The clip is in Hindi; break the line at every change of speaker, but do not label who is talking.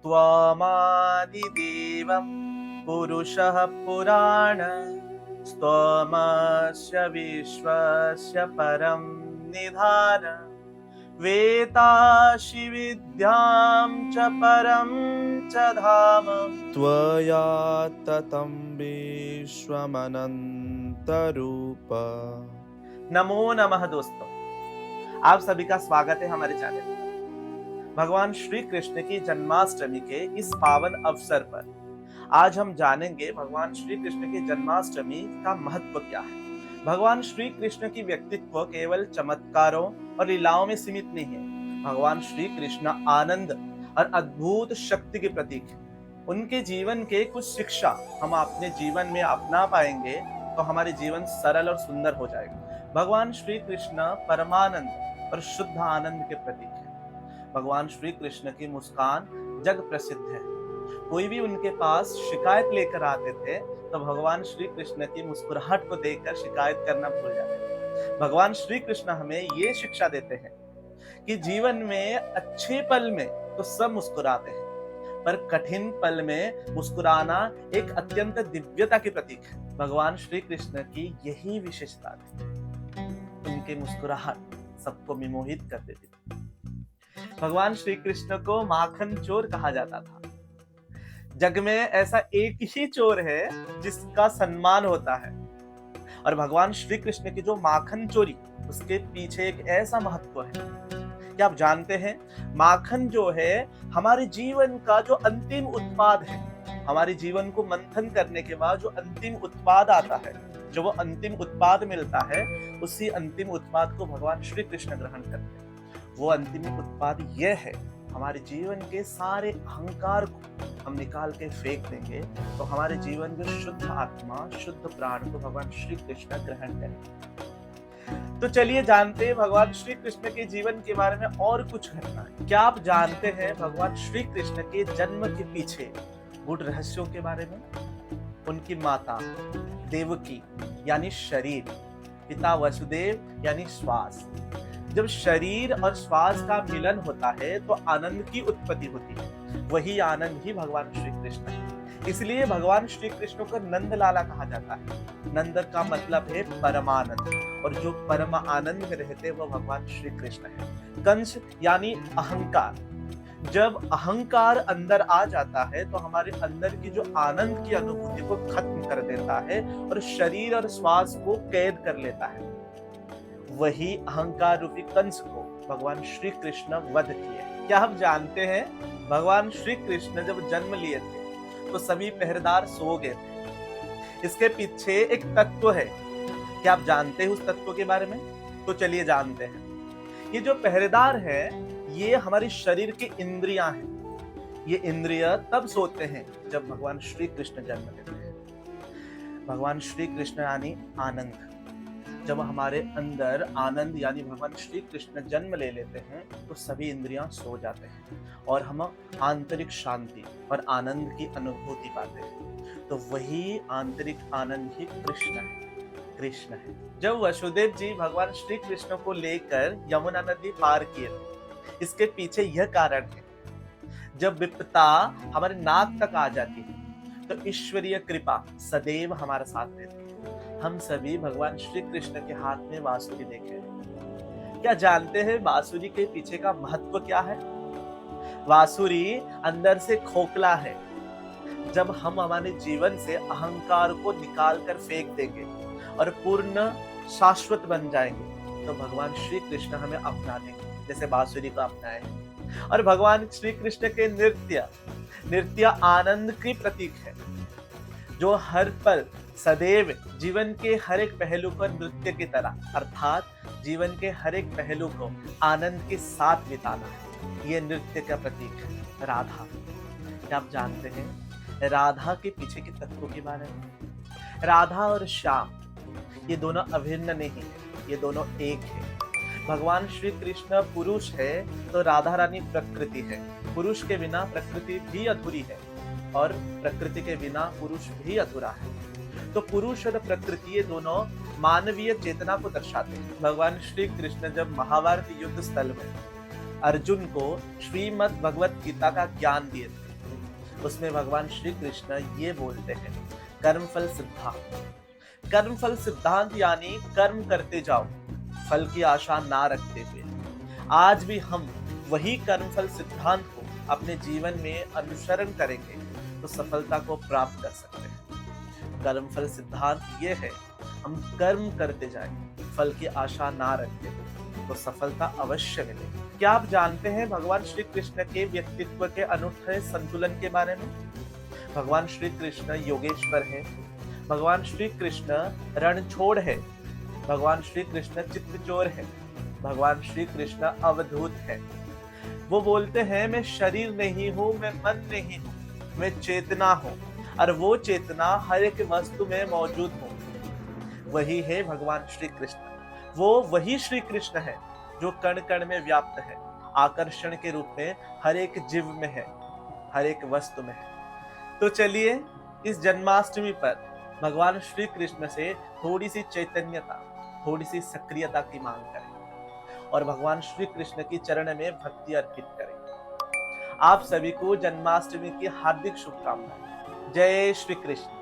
त्वमादिदेवं पुरुषः पुराण स्तमस्य विश्वस्य परं निधान वेतासि विद्यां च परं च धाम त्वया ततं विश्वमनन्तरूप। नमो नमः दोस्तों, आप सभी का स्वागत है हमारे चैनल पर। भगवान श्री कृष्ण की जन्माष्टमी के इस पावन अवसर पर आज हम जानेंगे भगवान श्री कृष्ण की जन्माष्टमी का महत्व क्या है। भगवान श्री कृष्ण की व्यक्तित्व केवल चमत्कारों और लीलाओं में सीमित नहीं है। भगवान श्री कृष्ण आनंद और अद्भुत शक्ति के प्रतीक है। उनके जीवन के कुछ शिक्षा हम अपने जीवन में अपना पाएंगे तो हमारे जीवन सरल और सुंदर हो जाएगा। भगवान श्री कृष्ण परमानंद और शुद्ध आनंद के प्रतीक है। भगवान श्री कृष्ण की मुस्कान जग प्रसिद्ध है। कोई भी उनके पास शिकायत लेकर आते थे तो भगवान श्री कृष्ण की मुस्कुराहट को देखकर शिकायत करना भूल जाते थे। भगवान श्री कृष्ण हमें ये शिक्षा देते हैं कि जीवन में अच्छे पल में तो सब मुस्कुराते हैं, पर कठिन पल में मुस्कुराना एक अत्यंत दिव्यता की प्रतीक है। भगवान श्री कृष्ण की यही विशेषता थी, उनकी मुस्कुराहट सबको विमोहित कर देती थी। भगवान श्री कृष्ण को माखन चोर कहा जाता था। जग में ऐसा एक ही चोर है जिसका सम्मान होता है, और भगवान श्री कृष्ण की जो माखन चोरी, उसके पीछे एक ऐसा महत्व है। क्या आप जानते हैं, माखन जो है हमारे जीवन का जो अंतिम उत्पाद है। हमारे जीवन को मंथन करने के बाद जो अंतिम उत्पाद आता है, जो वो अंतिम उत्पाद मिलता है, उसी अंतिम उत्पाद को भगवान श्री कृष्ण ग्रहण करते हैं। वो अंतिम उत्पाद यह है, हमारे जीवन के सारे अहंकार को हम निकाल के फेंक देंगे तो हमारे जीवन में शुद्ध आत्मा, शुद्ध प्राण को भगवान श्री कृष्ण ग्रहण करेंगे। तो चलिए जानते हैं भगवान श्री कृष्ण के जीवन के बारे में और कुछ घटनाएं। क्या आप जानते हैं भगवान श्री कृष्ण के जन्म के पीछे गूढ़ रहस्यों के बारे में? उनकी माता देवकी यानी शरीर, पिता वसुदेव यानी श्वास। जब शरीर और श्वास का मिलन होता है तो आनंद की उत्पत्ति होती है। वही आनंद ही भगवान श्री कृष्ण है। इसलिए भगवान श्री कृष्ण को नंद लाला कहा जाता है। नंद का मतलब है परमानंद, और जो परम आनंद में रहते हैं वो भगवान श्री कृष्ण है। कंस यानी अहंकार। जब अहंकार अंदर आ जाता है तो हमारे अंदर की जो आनंद की अनुभूति को खत्म कर देता है और शरीर और श्वास को कैद कर लेता है। वही अहंकार रूपी कंस को भगवान श्री कृष्ण वध किए। क्या हम जानते हैं, भगवान श्री कृष्ण जब जन्म लिए थे तो सभी पहरेदार सो गए थे। इसके पीछे एक तत्व है। क्या आप जानते हैं उस तत्व के बारे में? तो चलिए जानते हैं। ये जो पहरेदार है, ये हमारे शरीर की इंद्रियां हैं। ये इंद्रिय तब सोते हैं जब भगवान श्री कृष्ण जन्म लेते हैं। भगवान श्री कृष्ण यानी आनंद। जब हमारे अंदर आनंद यानी भगवान श्री कृष्ण जन्म ले लेते हैं तो सभी इंद्रियां सो जाते हैं और हम आंतरिक शांति और आनंद की अनुभूति पाते हैं। तो वही आंतरिक आनंद ही कृष्ण है। जब वसुदेव जी भगवान श्री कृष्ण को लेकर यमुना नदी पार किए थे, इसके पीछे यह कारण है। जब विपदा हमारे नाक तक आ जाती है तो ईश्वरीय कृपा सदैव हमारा साथ देती है। हम सभी भगवान श्री कृष्ण के हाथ में बांसुरी देखे हैं। क्या जानते हैं बांसुरी के पीछे का महत्व क्या है? बांसुरी अंदर से खोखला है। जब हम हमारे जीवन से अहंकार को निकाल कर फेंक देंगे और पूर्ण शाश्वत बन जाएंगे तो भगवान श्री कृष्ण हमें अपना लेंगे, जैसे बांसुरी को अपनाए। और भगवान श्री कृष्ण के नृत्य आनंद की प्रतीक है, जो हर पल सदैव जीवन के हर एक पहलू पर नृत्य की तरह, अर्थात जीवन के हर एक पहलू को आनंद के साथ बिताना है। ये नृत्य का प्रतीक है राधा। क्या आप जानते हैं राधा के पीछे के तत्वों के बारे में? राधा और श्याम ये दोनों अभिन्न नहीं है, ये दोनों एक है। भगवान श्री कृष्ण पुरुष है तो राधा रानी प्रकृति है। पुरुष के बिना प्रकृति भी अधूरी है और प्रकृति के बिना पुरुष भी अधूरा है। तो पुरुष और प्रकृति ये दोनों मानवीय चेतना को दर्शाते हैं। भगवान श्री कृष्ण जब महाभारत युद्ध स्थल में अर्जुन को श्रीमद् भगवत गीता का ज्ञान दिए थे उसमें भगवान श्री कृष्ण ये बोलते हैं, कर्मफल सिद्धांत। कर्मफल सिद्धांत यानी कर्म करते जाओ, फल की आशा ना रखते हुए। आज भी हम वही कर्मफल सिद्धांत को अपने जीवन में अनुसरण करेंगे तो सफलता को प्राप्त कर सकते हैं। कर्मफल सिद्धांत ये है, हम कर्म करते जाएं, फल की आशा ना रखते हुए, तो सफलता अवश्य मिलेगी। क्या आप जानते हैं भगवान श्री कृष्ण के व्यक्तित्व के अनूठे संतुलन के बारे में? भगवान श्री कृष्ण योगेश्वर है, भगवान श्री कृष्ण रणछोड़ है, भगवान श्री कृष्ण चित्तचोर है, भगवान श्री कृष्ण अवधूत है। वो बोलते हैं, मैं शरीर नहीं हूँ, मैं मन नहीं हूँ, मैं चेतना हूँ, और वो चेतना हर एक वस्तु में मौजूद हूँ। वही है भगवान श्री कृष्ण। वो वही श्री कृष्ण है जो कण कण में व्याप्त है, आकर्षण के रूप में हर एक जीव में है, हर एक वस्तु में है। तो चलिए इस जन्माष्टमी पर भगवान श्री कृष्ण से थोड़ी सी चैतन्यता, थोड़ी सी सक्रियता की मांग करें और भगवान श्री कृष्ण की चरण में भक्ति अर्पित करें। आप सभी को जन्माष्टमी की हार्दिक शुभकामनाएं। जय श्री कृष्ण।